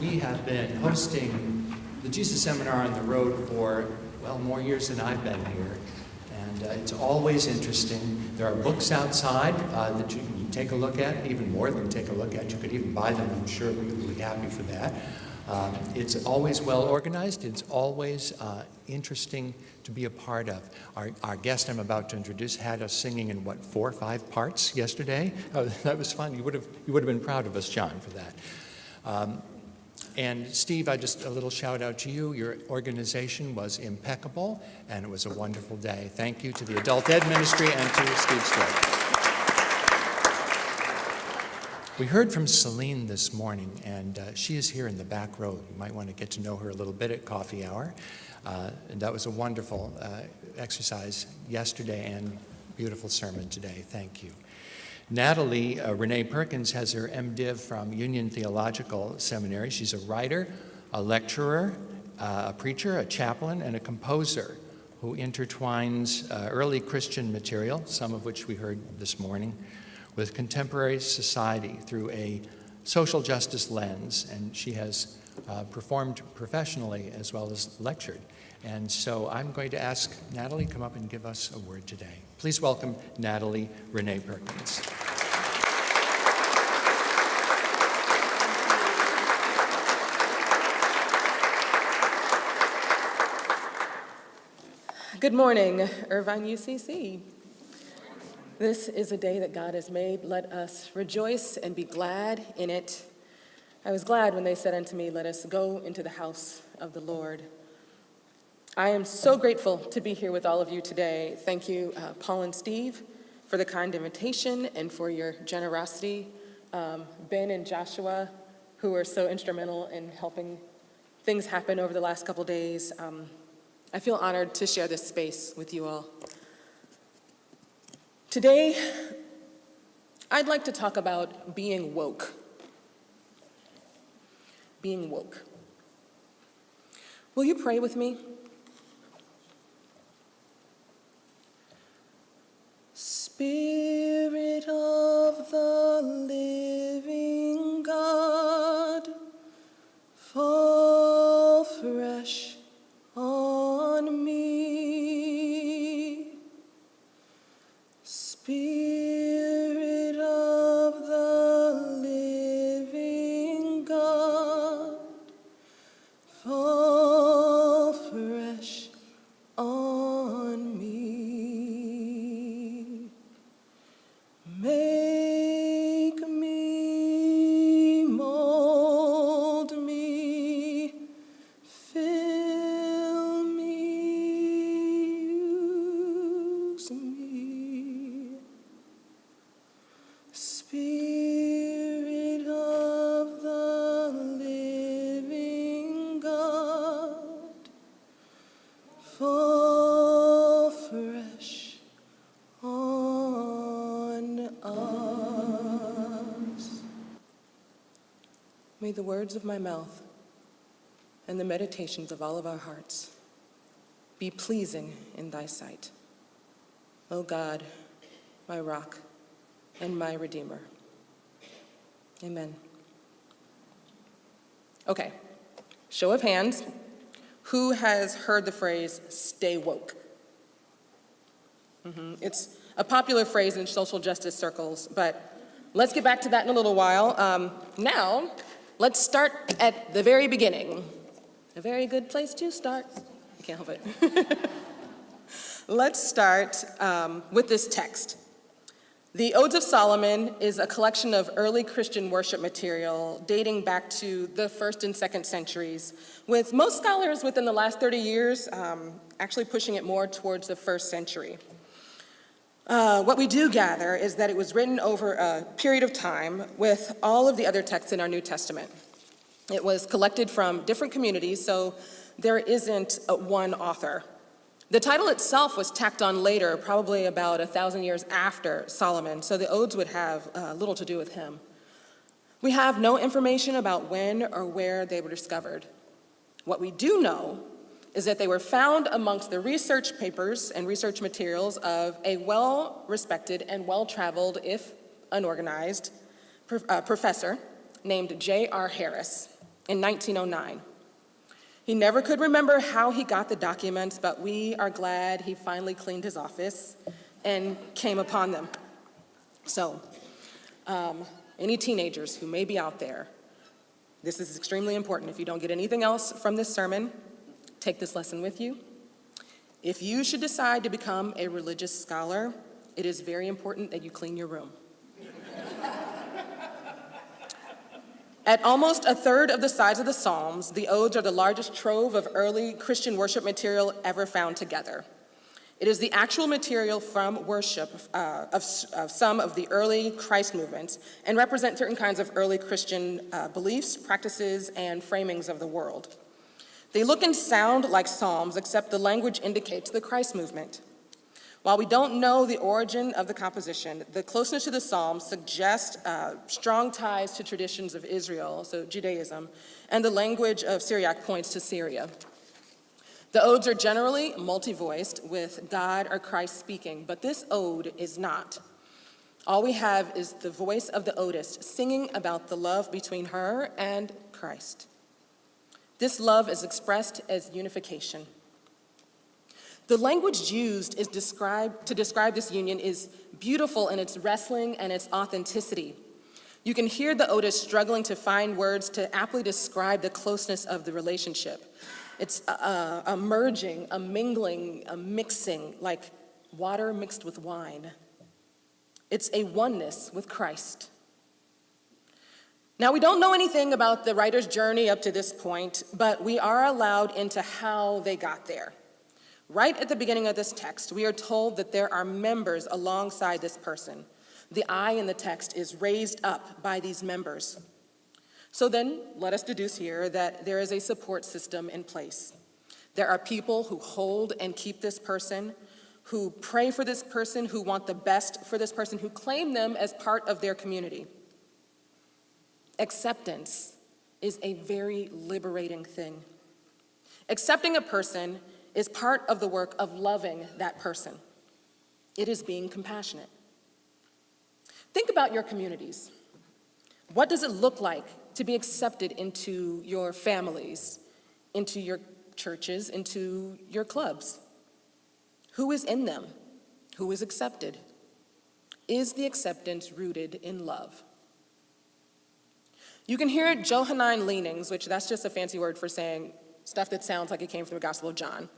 We have been hosting the Jesus Seminar on the road for, well, more years than I've been here. And it's always interesting. There are books outside that you can take a look at, even more than take a look at. You could even buy them. I'm sure we would be happy for that. It's always well organized. It's always interesting to be a part of. Our guest I'm about to introduce had us singing in, 4 or 5 parts yesterday? That was fun. You would have been proud of us, John, for that. And Steve, just a little shout out to you. Your organization was impeccable, and it was a wonderful day. Thank you to the Adult Ed Ministry and to Steve Stewart. We heard from Celine this morning, and she is here in the back row. You might want to get to know her a little bit at coffee hour. And that was a wonderful exercise yesterday and beautiful sermon today. Thank you. Natalie Renee Perkins has her MDiv from Union Theological Seminary. She's a writer, a lecturer, a preacher, a chaplain, and a composer who intertwines early Christian material, some of which we heard this morning, with contemporary society through a social justice lens. And she has performed professionally as well as lectured. And so I'm going to ask Natalie to come up and give us a word today. Please welcome Natalie Renee Perkins. Good morning, Irvine UCC. This is a day that God has made. Let us rejoice and be glad in it. I was glad when they said unto me, let us go into the house of the Lord. I am so grateful to be here with all of you today. Thank you, Paul and Steve, for the kind invitation and for your generosity. Ben and Joshua, who were so instrumental in helping things happen over the last couple days. I feel honored to share this space with you all. Today, I'd like to talk about being woke. Being woke. Will you pray with me? Spirit of the living God, fall fresh on me. Spirit of the living God, fall fresh on me. Make me, mold me, fill me, use me. Spirit of the living God, fall fresh on us. May the words of my mouth and the meditations of all of our hearts be pleasing in thy sight, O God, my rock and my Redeemer. Amen. Okay, show of hands. Who has heard the phrase, stay woke? It's a popular phrase in social justice circles, but let's get back to that in a little while. Now, let's start at the very beginning. A very good place to start. I can't help it. Let's start with this text. The Odes of Solomon is a collection of early Christian worship material dating back to the 1st and 2nd centuries, with most scholars within the last 30 years actually pushing it more towards the 1st century. What we do gather is that it was written over a period of time with all of the other texts in our New Testament. It was collected from different communities, so there isn't one author. The title itself was tacked on later, probably about 1,000 years after Solomon, so the odes would have little to do with him. We have no information about when or where they were discovered. What we do know is that they were found amongst the research papers and research materials of a well-respected and well-traveled, if unorganized, professor named J.R. Harris. in 1909. He never could remember how he got the documents, but we are glad he finally cleaned his office and came upon them. So, any teenagers who may be out there, this is extremely important. If you don't get anything else from this sermon, take this lesson with you. If you should decide to become a religious scholar, it is very important that you clean your room. At almost a third of the size of the Psalms, the odes are the largest trove of early Christian worship material ever found together. It is the actual material from worship of some of the early Christ movements and represent certain kinds of early Christian beliefs, practices, and framings of the world. They look and sound like psalms, except the language indicates the Christ movement. While we don't know the origin of the composition, the closeness to the Psalms suggests strong ties to traditions of Israel, so Judaism, and the language of Syriac points to Syria. The odes are generally multi-voiced, with God or Christ speaking, but this ode is not. All we have is the voice of the odist singing about the love between her and Christ. This love is expressed as unification. The language used to describe this union is beautiful in its wrestling and its authenticity. You can hear the odist struggling to find words to aptly describe the closeness of the relationship. It's a merging, a mingling, a mixing, like water mixed with wine. It's a oneness with Christ. Now, we don't know anything about the writer's journey up to this point, but we are allowed into how they got there. Right at the beginning of this text, we are told that there are members alongside this person. The I in the text is raised up by these members. So then, let us deduce here that there is a support system in place. There are people who hold and keep this person, who pray for this person, who want the best for this person, who claim them as part of their community. Acceptance is a very liberating thing. Accepting a person is part of the work of loving that person. It is being compassionate. Think about your communities. What does it look like to be accepted into your families, into your churches, into your clubs? Who is in them? Who is accepted? Is the acceptance rooted in love? You can hear Johannine leanings, which that's just a fancy word for saying stuff that sounds like it came from the Gospel of John.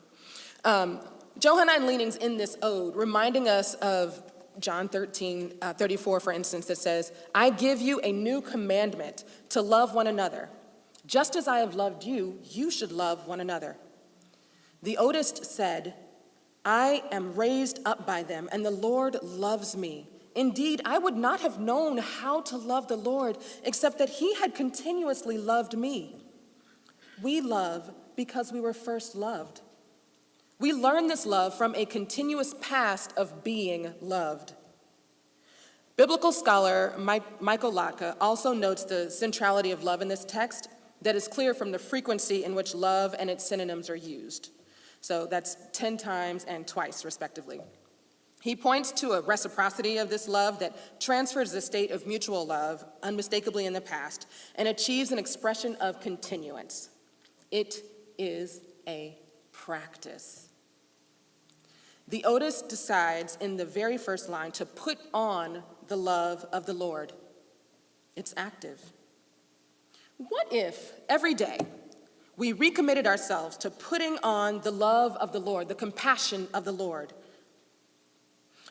Johannine leanings in this ode, reminding us of John 13:34, for instance, that says, I give you a new commandment to love one another. Just as I have loved you, you should love one another. The odist said, I am raised up by them, and the Lord loves me. Indeed, I would not have known how to love the Lord except that he had continuously loved me. We love because we were first loved. We learn this love from a continuous past of being loved. Biblical scholar Michael Latka also notes the centrality of love in this text that is clear from the frequency in which love and its synonyms are used. So that's 10 times and twice, respectively. He points to a reciprocity of this love that transfers the state of mutual love unmistakably in the past and achieves an expression of continuance. It is a practice. The odist decides in the very first line to put on the love of the Lord. It's active. What if every day we recommitted ourselves to putting on the love of the Lord, the compassion of the Lord?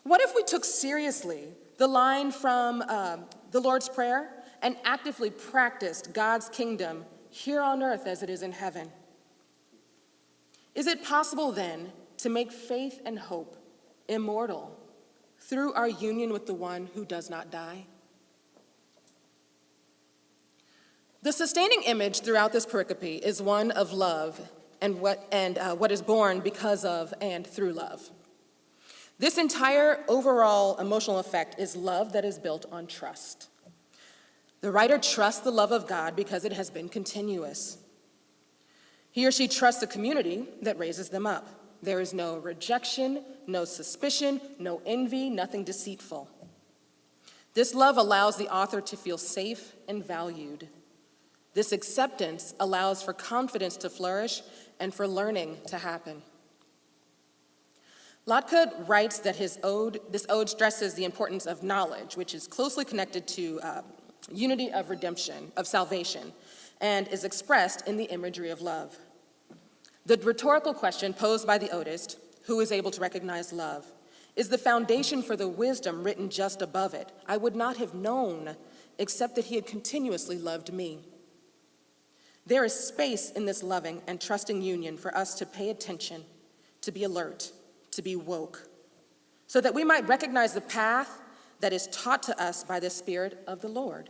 What if we took seriously the line from the Lord's Prayer and actively practiced God's kingdom here on earth as it is in heaven? Is it possible then to make faith and hope immortal through our union with the one who does not die? The sustaining image throughout this pericope is one of love and what is born because of and through love. This entire overall emotional effect is love that is built on trust. The writer trusts the love of God because it has been continuous. He or she trusts a community that raises them up. There is no rejection, no suspicion, no envy, nothing deceitful. This love allows the author to feel safe and valued. This acceptance allows for confidence to flourish and for learning to happen. Lotka writes that this ode stresses the importance of knowledge, which is closely connected to unity of redemption, of salvation, and is expressed in the imagery of love. The rhetorical question posed by the odist, who is able to recognize love, is the foundation for the wisdom written just above it. I would not have known except that he had continuously loved me. There is space in this loving and trusting union for us to pay attention, to be alert, to be woke, so that we might recognize the path that is taught to us by the Spirit of the Lord.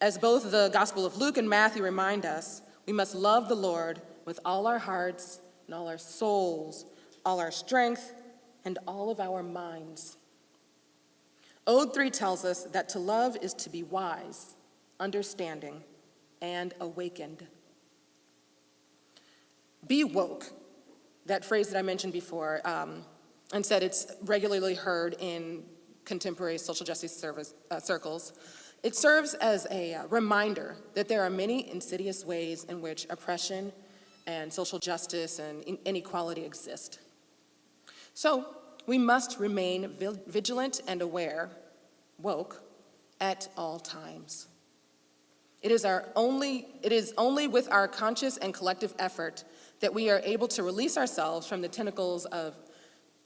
As both the Gospel of Luke and Matthew remind us, we must love the Lord with all our hearts and all our souls, all our strength, and all of our minds. Ode 3 tells us that to love is to be wise, understanding, and awakened. Be woke, that phrase that I mentioned before, and said it's regularly heard in contemporary social justice circles. It serves as a reminder that there are many insidious ways in which oppression and social justice and inequality exist. So we must remain vigilant and aware, woke, at all times. It is only with our conscious and collective effort that we are able to release ourselves from the tentacles of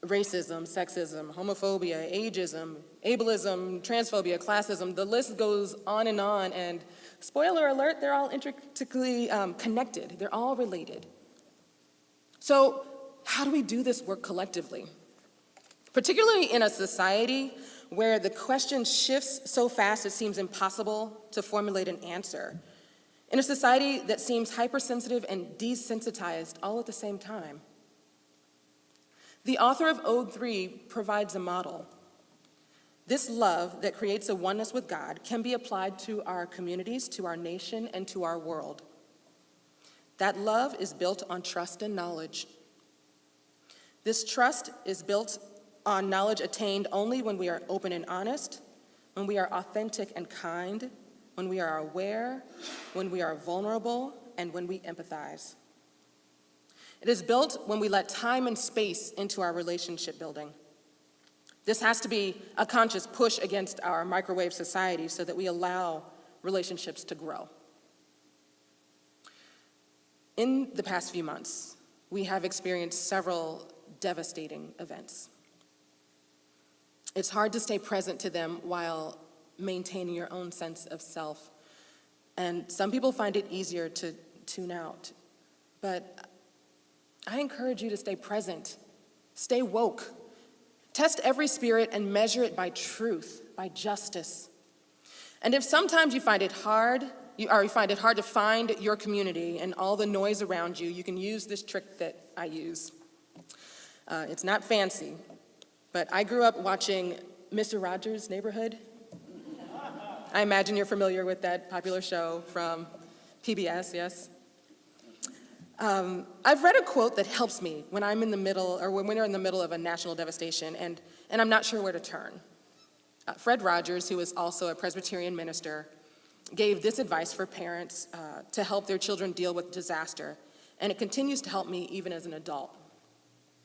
racism, sexism, homophobia, ageism, ableism, transphobia, classism. The list goes on, and spoiler alert, they're all intricately connected. They're all related. So how do we do this work collectively? Particularly in a society where the question shifts so fast it seems impossible to formulate an answer. In a society that seems hypersensitive and desensitized all at the same time. The author of Ode 3 provides a model. This love that creates a oneness with God can be applied to our communities, to our nation, and to our world. That love is built on trust and knowledge. This trust is built on knowledge attained only when we are open and honest, when we are authentic and kind, when we are aware, when we are vulnerable, and when we empathize. It is built when we let time and space into our relationship building. This has to be a conscious push against our microwave society so that we allow relationships to grow. In the past few months, we have experienced several devastating events. It's hard to stay present to them while maintaining your own sense of self. And some people find it easier to tune out. But I encourage you to stay present, stay woke. Test every spirit and measure it by truth, by justice. And if sometimes you find it hard to find your community and all the noise around you, you can use this trick that I use. It's not fancy, but I grew up watching Mr. Rogers' Neighborhood. I imagine you're familiar with that popular show from PBS, yes? I've read a quote that helps me when I'm in the middle, or when we're in the middle of a national devastation, and I'm not sure where to turn. Fred Rogers, who is also a Presbyterian minister, gave this advice for parents to help their children deal with disaster, and it continues to help me even as an adult.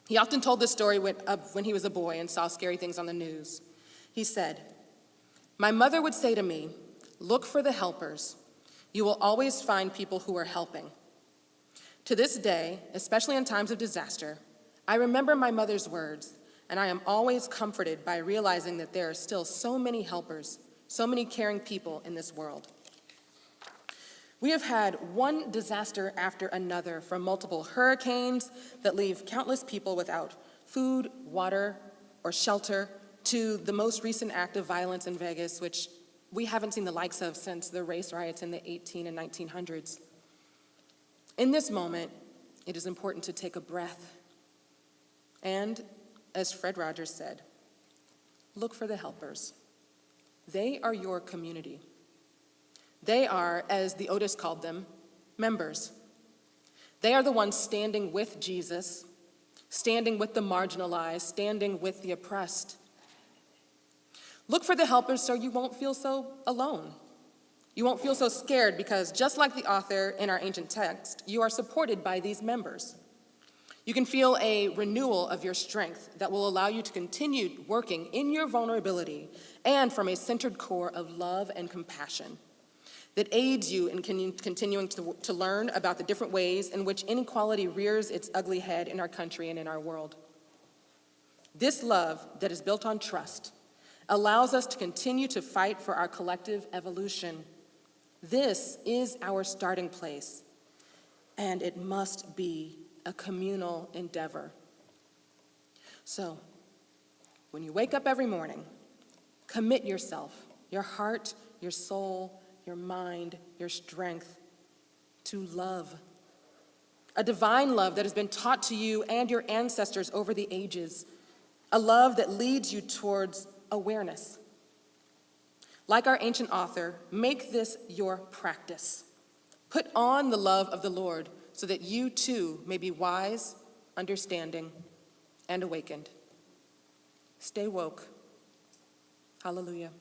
He often told this story when he was a boy and saw scary things on the news. He said, "My mother would say to me, 'Look for the helpers. You will always find people who are helping.' To this day, especially in times of disaster, I remember my mother's words, and I am always comforted by realizing that there are still so many helpers, so many caring people in this world." We have had one disaster after another, from multiple hurricanes that leave countless people without food, water, or shelter, to the most recent act of violence in Vegas, which we haven't seen the likes of since the race riots in the 1800s and 1900s. In this moment, it is important to take a breath. And, as Fred Rogers said, look for the helpers. They are your community. They are, as the Otis called them, members. They are the ones standing with Jesus, standing with the marginalized, standing with the oppressed. Look for the helpers so you won't feel so alone. You won't feel so scared because just like the author in our ancient text, you are supported by these members. You can feel a renewal of your strength that will allow you to continue working in your vulnerability and from a centered core of love and compassion that aids you in continuing to learn about the different ways in which inequality rears its ugly head in our country and in our world. This love that is built on trust allows us to continue to fight for our collective evolution. This is our starting place, and it must be a communal endeavor. So, when you wake up every morning, commit yourself, your heart, your soul, your mind, your strength, to love. A divine love that has been taught to you and your ancestors over the ages. A love that leads you towards awareness. Like our ancient author, make this your practice. Put on the love of the Lord so that you too may be wise, understanding, and awakened. Stay woke. Hallelujah.